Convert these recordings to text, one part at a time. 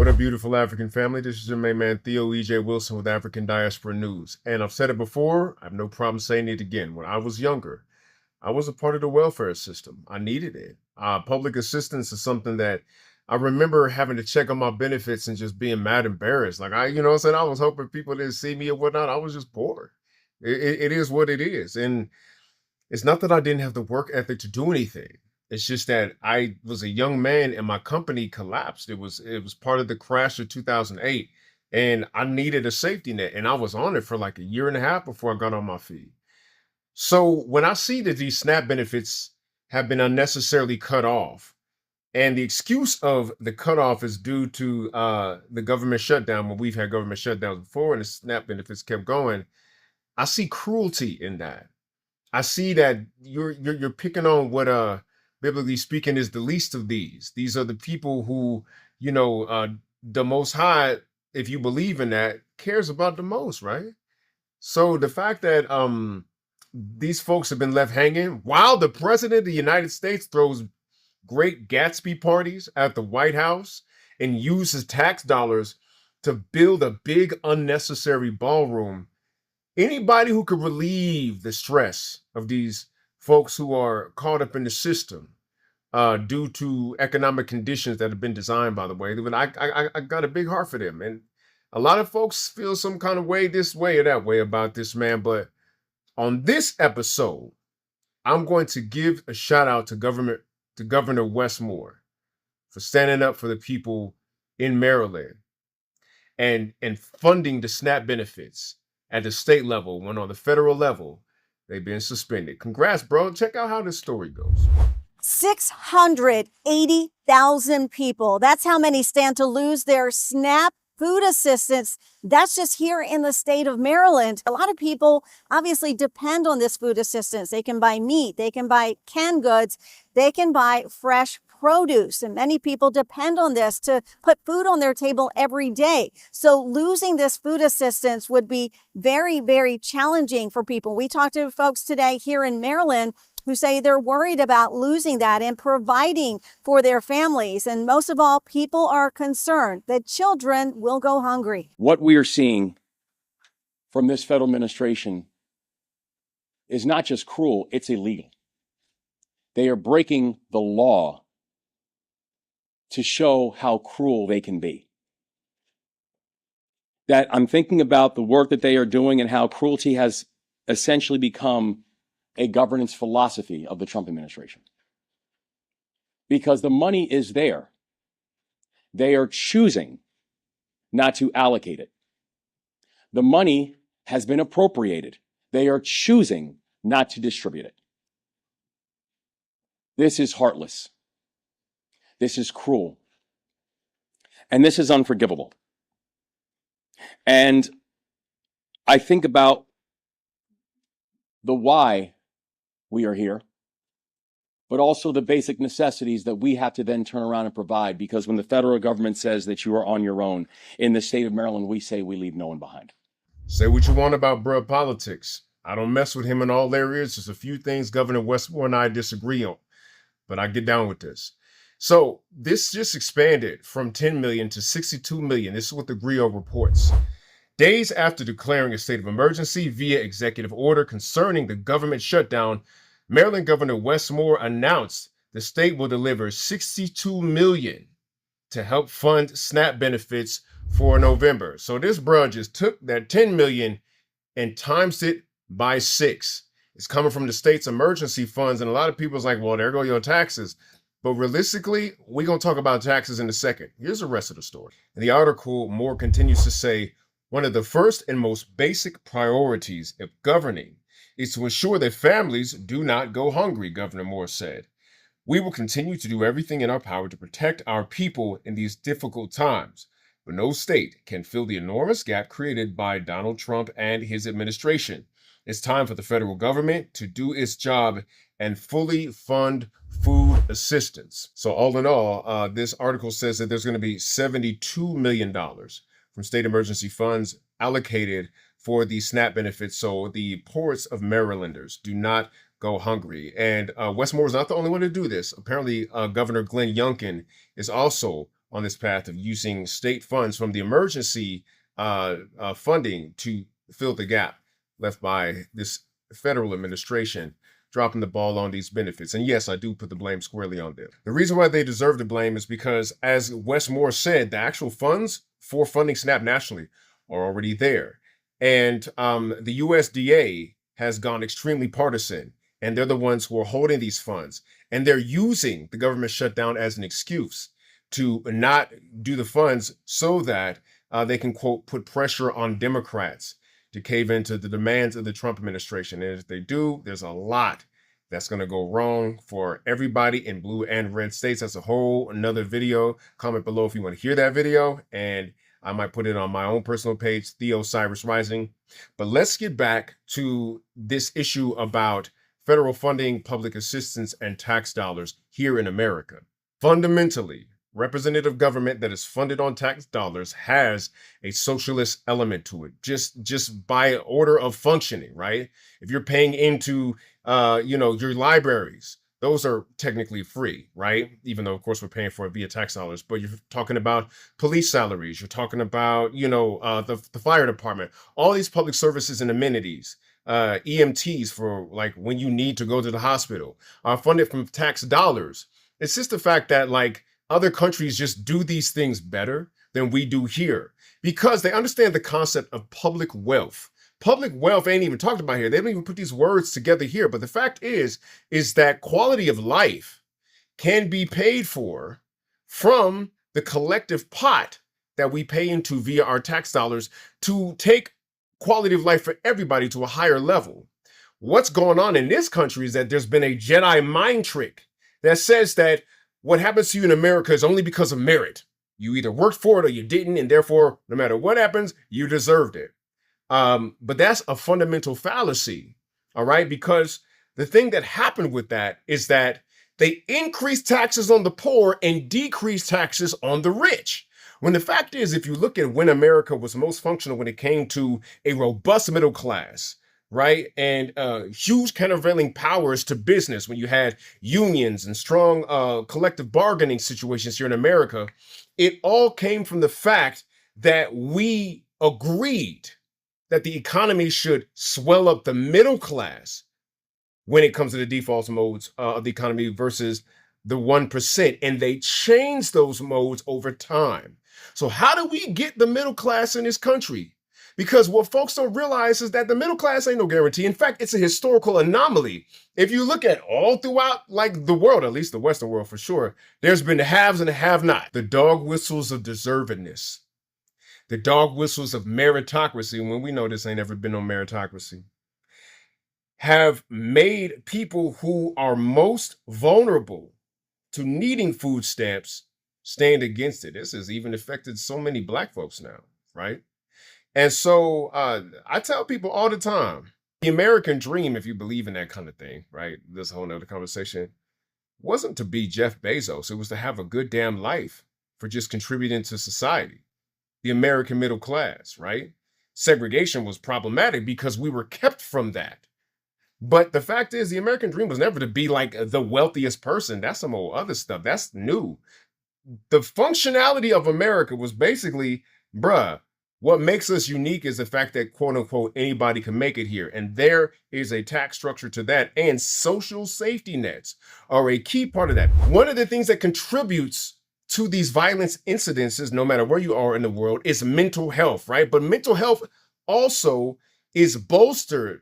What a beautiful African family. This is your main man, Theo E.J. Wilson with African Diaspora News. And I've said it before, I have no problem saying it again. When I was younger, I was a part of the welfare system. I needed it. Public assistance is something that I remember having to check on my benefits and just being mad embarrassed. Like I said, I was hoping people didn't see me or whatnot. I was just poor. It is what it is. And it's not that I didn't have the work ethic to do anything. It's just that I was a young man and my company collapsed. It was part of the crash of 2008, and I needed a safety net, and I was on it for like a year and a half before I got on my feet. So when I see that these SNAP benefits have been unnecessarily cut off, and the excuse of the cutoff is due to the government shutdown, when we've had government shutdowns before and the SNAP benefits kept going, I see cruelty in that. I see that you're picking on what biblically speaking is the least of these. These are the people who, you know, the most high, if you believe in that, cares about the most, right? So the fact that these folks have been left hanging while the president of the United States throws great Gatsby parties at the White House and uses tax dollars to build a big unnecessary ballroom. Anybody who could relieve the stress of these folks who are caught up in the system due to economic conditions that have been designed, by the way, but I got a big heart for them, and a lot of folks feel some kind of way, this way or that way about this man. But on this episode, I'm going to give a shout out to Governor Wes Moore for standing up for the people in Maryland and funding the SNAP benefits at the state level when on the federal level they've been suspended. Congrats, bro. Check out how this story goes. 680,000 people. That's how many stand to lose their SNAP food assistance. That's just here in the state of Maryland. A lot of people obviously depend on this food assistance. They can buy meat, they can buy canned goods, they can buy fresh produce. And many people depend on this to put food on their table every day. So losing this food assistance would be very, very challenging for people. We talked to folks today here in Maryland who say they're worried about losing that and providing for their families. And most of all, people are concerned that children will go hungry. What we are seeing from this federal administration is not just cruel, it's illegal. They are breaking the law to show how cruel they can be. That I'm thinking about the work that they are doing and how cruelty has essentially become a governance philosophy of the Trump administration. Because the money is there. They are choosing not to allocate it. The money has been appropriated. They are choosing not to distribute it. This is heartless. This is cruel. And this is unforgivable. And I think about the why we are here, but also the basic necessities that we have to then turn around and provide, because when the federal government says that you are on your own, in the state of Maryland, we say we leave no one behind. Say what you want about bruh politics. I don't mess with him in all areas. There's a few things Governor Westmore and I disagree on, but I get down with this. So this just expanded from 10 million to 62 million. This is what the GRIO reports. Days after declaring a state of emergency via executive order concerning the government shutdown, Maryland Governor Wes Moore announced the state will deliver 62 million to help fund SNAP benefits for November. So this bruh just took that 10 million and times it by 6. It's coming from the state's emergency funds, and a lot of people's like, well, there go your taxes. But realistically, we're going to talk about taxes in a second. Here's the rest of the story. In the article, Moore continues to say, one of the first and most basic priorities of governing is to ensure that families do not go hungry, Governor Moore said. We will continue to do everything in our power to protect our people in these difficult times, but no state can fill the enormous gap created by Donald Trump and his administration. It's time for the federal government to do its job and fully fund food assistance. So all in all, this article says that there's going to be $72 million from state emergency funds allocated for the SNAP benefits, so the poorest of Marylanders do not go hungry. And Wes Moore is not the only one to do this. Apparently, Governor Glenn Youngkin is also on this path of using state funds from the emergency funding to fill the gap left by this federal administration, dropping the ball on these benefits. And yes, I do put the blame squarely on them. The reason why they deserve the blame is because, as Wes Moore said, the actual funds for funding SNAP nationally are already there. And the USDA has gone extremely partisan, and they're the ones who are holding these funds. And they're using the government shutdown as an excuse to not do the funds so that they can, quote, put pressure on Democrats to cave into the demands of the Trump administration. And if they do, there's a lot that's going to go wrong for everybody in blue and red states. That's a whole another video. Comment below if you want to hear that video, and I might put it on my own personal page, Theo Cyrus Rising. But let's get back to this issue about federal funding, public assistance, and tax dollars here in America. Fundamentally, representative government that is funded on tax dollars has a socialist element to it, just by order of functioning, right? If you're paying into your libraries, those are technically free, right? Even though, of course, we're paying for it via tax dollars. But you're talking about police salaries. You're talking about, the fire department, all these public services and amenities, EMTs for like when you need to go to the hospital are funded from tax dollars. It's just the fact that like other countries just do these things better than we do here because they understand the concept of public wealth. Public wealth ain't even talked about here. They don't even put these words together here. But the fact is that quality of life can be paid for from the collective pot that we pay into via our tax dollars to take quality of life for everybody to a higher level. What's going on in this country is that there's been a Jedi mind trick that says that what happens to you in America is only because of merit. You either worked for it or you didn't, and therefore, no matter what happens, you deserved it. But that's a fundamental fallacy, all right? Because the thing that happened with that is that they increased taxes on the poor and decreased taxes on the rich. When the fact is, if you look at when America was most functional when it came to a robust middle class, right? And huge countervailing powers to business when you had unions and strong collective bargaining situations here in America, it all came from the fact that we agreed that the economy should swell up the middle class when it comes to the default modes of the economy versus the 1%. And they changed those modes over time. So how do we get the middle class in this country? Because what folks don't realize is that the middle class ain't no guarantee. In fact, it's a historical anomaly. If you look at all throughout like the world, at least the Western world for sure, there's been the haves and the have-not. The dog whistles of deservedness. The dog whistles of meritocracy, when we know this ain't ever been no meritocracy, have made people who are most vulnerable to needing food stamps stand against it. This has even affected so many Black folks now, right? And so I tell people all the time, the American dream, if you believe in that kind of thing, right? This whole nother conversation wasn't to be Jeff Bezos. It was to have a good damn life for just contributing to society. The American middle class, right? Segregation was problematic because we were kept from that. But the fact is, the American dream was never to be like the wealthiest person. That's some old other stuff. That's new. The functionality of America was basically, what makes us unique is the fact that, quote unquote, anybody can make it here. And there is a tax structure to that. And social safety nets are a key part of that. One of the things that contributes to these violence incidences, no matter where you are in the world, is mental health, right? But mental health also is bolstered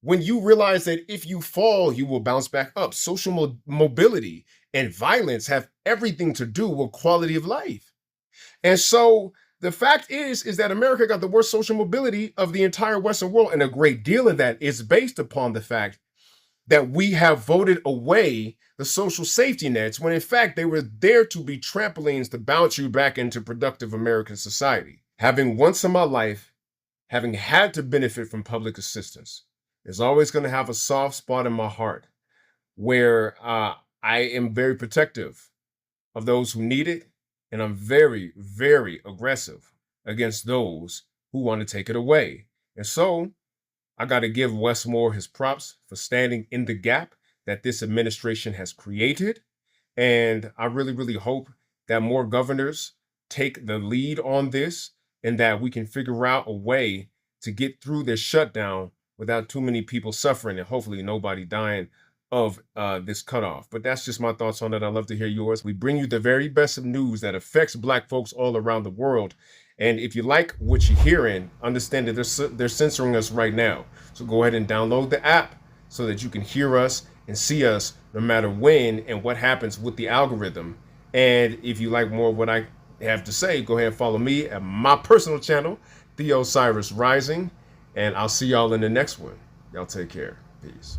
when you realize that if you fall, you will bounce back up. Social mobility and violence have everything to do with quality of life. And so the fact is that America got the worst social mobility of the entire Western world. And a great deal of that is based upon the fact that we have voted away the social safety nets when in fact they were there to be trampolines to bounce you back into productive American society. Having once in my life, having had to benefit from public assistance, is always going to have a soft spot in my heart where I am very protective of those who need it. And I'm very, very aggressive against those who want to take it away. And so I got to give Wes Moore his props for standing in the gap that this administration has created. And I really, really hope that more governors take the lead on this and that we can figure out a way to get through this shutdown without too many people suffering and hopefully nobody dying of this cutoff. But that's just my thoughts on it. I'd love to hear yours. We bring you the very best of news that affects Black folks all around the world. And if you like what you're hearing, understand that they're censoring us right now. So go ahead and download the app so that you can hear us and see us no matter when and what happens with the algorithm. And if you like more of what I have to say, go ahead and follow me at my personal channel, Theo Cyrus Rising. And I'll see y'all in the next one. Y'all take care. Peace.